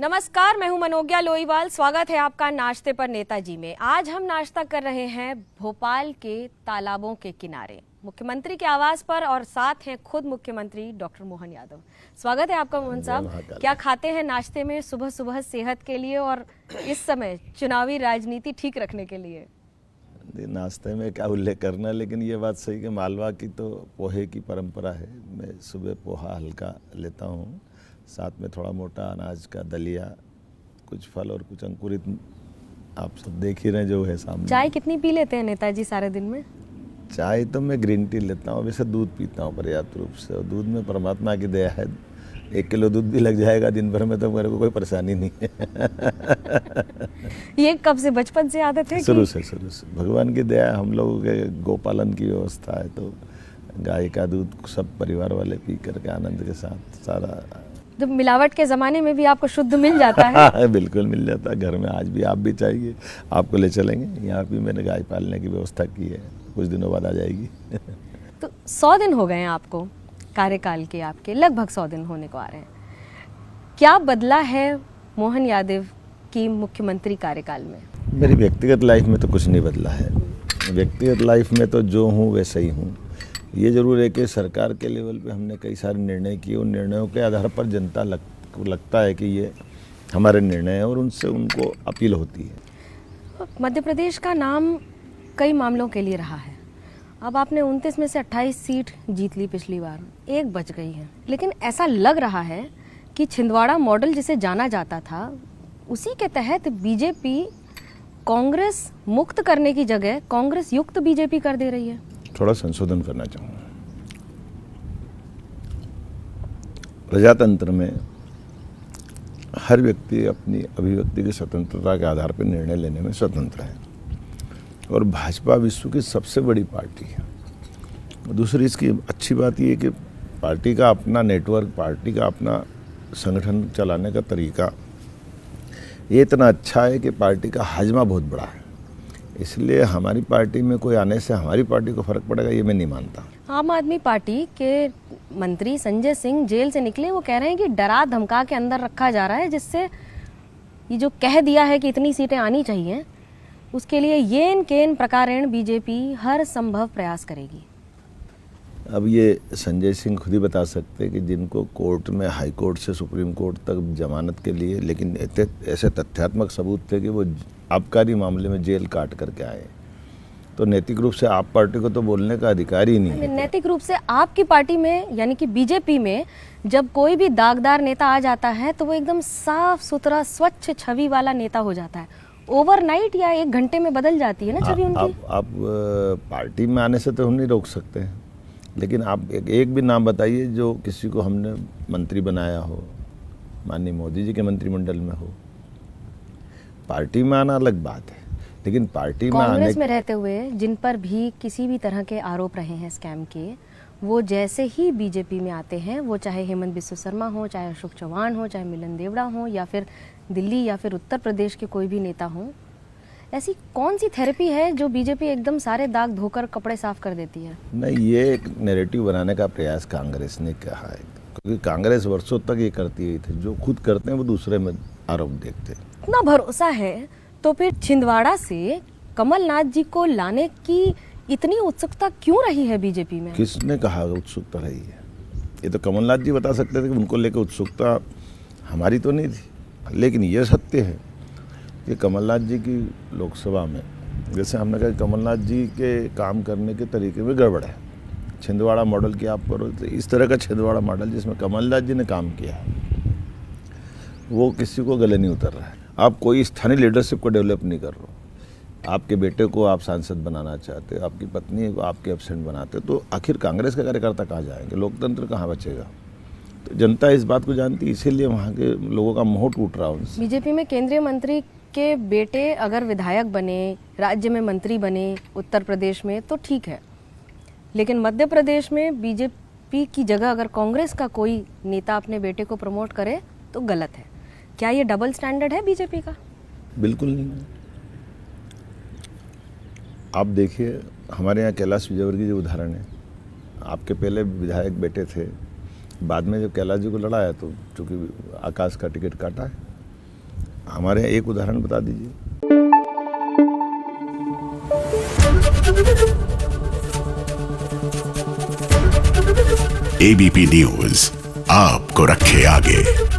नमस्कार, मैं हूं मनोज्ञा लोईवाल। स्वागत है आपका नाश्ते पर नेताजी में। आज हम नाश्ता कर रहे हैं भोपाल के तालाबों के किनारे, मुख्यमंत्री के आवास पर, और साथ हैं खुद मुख्यमंत्री डॉक्टर मोहन यादव। स्वागत है आपका मोहन साहब। क्या खाते हैं नाश्ते में सुबह सुबह सेहत के लिए और इस समय चुनावी राजनीति ठीक रखने के लिए? नाश्ते में क्या उल्लेख करना, लेकिन ये बात सही कि मालवा की तो पोहे की परंपरा है। मैं सुबह पोहा हल्का लेता हूँ, साथ में थोड़ा मोटा अनाज का दलिया, कुछ फल और कुछ अंकुरित। आप सब देख ही रहे जो है सामने। चाय कितनी पी लेते हैं नेताजी सारे दिन में? चाय तो मैं ग्रीन टी लेता हूँ, वैसे दूध पीता हूँ पर्याप्त रूप से, और दूध में परमात्मा की दया है। 1 किलो दूध भी लग जाएगा दिन भर में तो मेरे को कोई परेशानी नहीं है। ये कब से, बचपन से आदत है? शुरू से भगवान की दया। हम लोगों के गोपालन की व्यवस्था है, तो गाय का दूध सब परिवार वाले पी करके आनंद के साथ सारा। जब मिलावट के ज़माने में भी आपको शुद्ध मिल जाता है? बिल्कुल मिल जाता है। घर में आज भी आप भी चाहिए, आपको ले चलेंगे। यहाँ भी मैंने गाय पालने की व्यवस्था की है, कुछ दिनों बाद आ जाएगी। तो 100 दिन हो गए हैं आपको कार्यकाल के, आपके लगभग 100 दिन होने को आ रहे हैं। क्या बदला है मोहन यादव की मुख्यमंत्री कार्यकाल में? मेरी व्यक्तिगत लाइफ में तो कुछ नहीं बदला है। व्यक्तिगत लाइफ में तो जो हूँ वैसे ही हूँ। ये जरूर है कि सरकार के लेवल पे हमने कई सारे निर्णय किए, उन निर्णयों के आधार पर जनता को लगता है कि ये हमारे निर्णय हैं और उनसे उनको अपील होती है। मध्य प्रदेश का नाम कई मामलों के लिए रहा है। अब आपने 29 में से 28 सीट जीत ली, पिछली बार 1 बच गई है। लेकिन ऐसा लग रहा है कि छिंदवाड़ा मॉडल जिसे जाना जाता था, उसी के तहत बीजेपी कांग्रेस मुक्त करने की जगह कांग्रेस युक्त बीजेपी कर दे रही है। थोड़ा संशोधन करना चाहूँगा। प्रजातंत्र में हर व्यक्ति अपनी अभिव्यक्ति की स्वतंत्रता के आधार पर निर्णय लेने में स्वतंत्र है, और भाजपा विश्व की सबसे बड़ी पार्टी है। दूसरी इसकी अच्छी बात ये है कि पार्टी का अपना नेटवर्क, पार्टी का अपना संगठन चलाने का तरीका ये इतना अच्छा है कि पार्टी का हाजमा बहुत बड़ा है। इसलिए हमारी पार्टी में कोई आने से हमारी पार्टी को फर्क पड़ेगा, ये मैं नहीं मानता। आम आदमी पार्टी के मंत्री संजय सिंह जेल से निकले, वो कह रहे हैं कि डरा धमका के अंदर रखा जा रहा है, जिससे ये जो कह दिया है कि इतनी सीटें आनी चाहिए, उसके लिए येन केन प्रकारेण बीजेपी हर संभव प्रयास करेगी। अब ये संजय सिंह खुद ही बता सकते हैं कि जिनको कोर्ट में, हाई कोर्ट से सुप्रीम कोर्ट तक जमानत के लिए, लेकिन ऐसे तथ्यात्मक सबूत थे कि वो आबकारी मामले में जेल काट करके आए, तो नैतिक रूप से आप पार्टी को तो बोलने का अधिकार ही नहीं है। नैतिक रूप से आपकी पार्टी में, यानी कि बीजेपी में, जब कोई भी दागदार नेता आ जाता है तो वो एकदम साफ सुथरा स्वच्छ छवि वाला नेता हो जाता है। ओवरनाइट या 1 घंटे में बदल जाती है ना छवि उनकी। आप पार्टी में आने से तो हम नहीं रोक सकते हैं, लेकिन आप एक भी नाम बताइए जो किसी को हमने मंत्री बनाया हो, माननीय मोदी जी के मंत्रिमंडल में हो। पार्टी में आना अलग बात है, लेकिन पार्टी में कांग्रेस में रहते हुए जिन पर भी किसी भी तरह के आरोप रहे हैं स्कैम के, वो जैसे ही बीजेपी में आते हैं, वो चाहे हेमंत बिस्वा शर्मा हो, चाहे अशोक चौहान हो, चाहे मिलन देवड़ा हो, या फिर दिल्ली या फिर उत्तर प्रदेश के कोई भी नेता हो, ऐसी कौन सी थेरेपी है जो बीजेपी एकदम सारे दाग धोकर कपड़े साफ कर देती है? नहीं, ये एक नैरेटिव बनाने का प्रयास कांग्रेस ने कहा है, क्योंकि कांग्रेस वर्षों तक ये करती है थे। जो खुद करते हैं वो दूसरे में आरोप देखते हैं। इतना भरोसा है तो फिर छिंदवाड़ा से कमलनाथ जी को लाने की इतनी उत्सुकता क्यों रही है बीजेपी में? किसने कहा उत्सुकता रही है? ये तो कमलनाथ जी बता सकते थे कि उनको लेकर उत्सुकता हमारी तो नहीं थी। लेकिन ये सत्य है कि कमलनाथ जी की लोकसभा में, जैसे हमने कहा, कमलनाथ जी के काम करने के तरीके में गड़बड़ है। छिंदवाड़ा मॉडल की आप करो तो इस तरह का छिंदवाड़ा मॉडल जिसमें कमलनाथ जी ने काम किया है, वो किसी को गले नहीं उतर रहा है। आप कोई स्थानीय लीडरशिप को डेवलप नहीं कर रहे हो। आपके बेटे को आप सांसद बनाना चाहते हो, आपकी पत्नी को आपके एब्सेंट बनाते हो, तो आखिर कांग्रेस के कार्यकर्ता कहाँ जाएंगे? लोकतंत्र कहाँ बचेगा? तो जनता इस बात को जानती है, इसीलिए वहाँ के लोगों का मोह टूट रहा है उनसे। बीजेपी में केंद्रीय मंत्री के बेटे अगर विधायक बने, राज्य में मंत्री बने उत्तर प्रदेश में, तो ठीक है, लेकिन मध्य प्रदेश में बीजेपी की जगह अगर कांग्रेस का कोई नेता अपने बेटे को प्रमोट करे तो गलत है। क्या ये डबल स्टैंडर्ड है बीजेपी का? बिल्कुल नहीं। आप देखिए, हमारे यहाँ कैलाश विजयवर्गीय जी उदाहरण है। आपके पहले विधायक बेटे थे, बाद में जब कैलाश जी को लड़ाया तो चूँकि आकाश का टिकट काटा है, हमारे यहाँ एक उदाहरण बता दीजिए। एबीपी न्यूज आपको रखे आगे।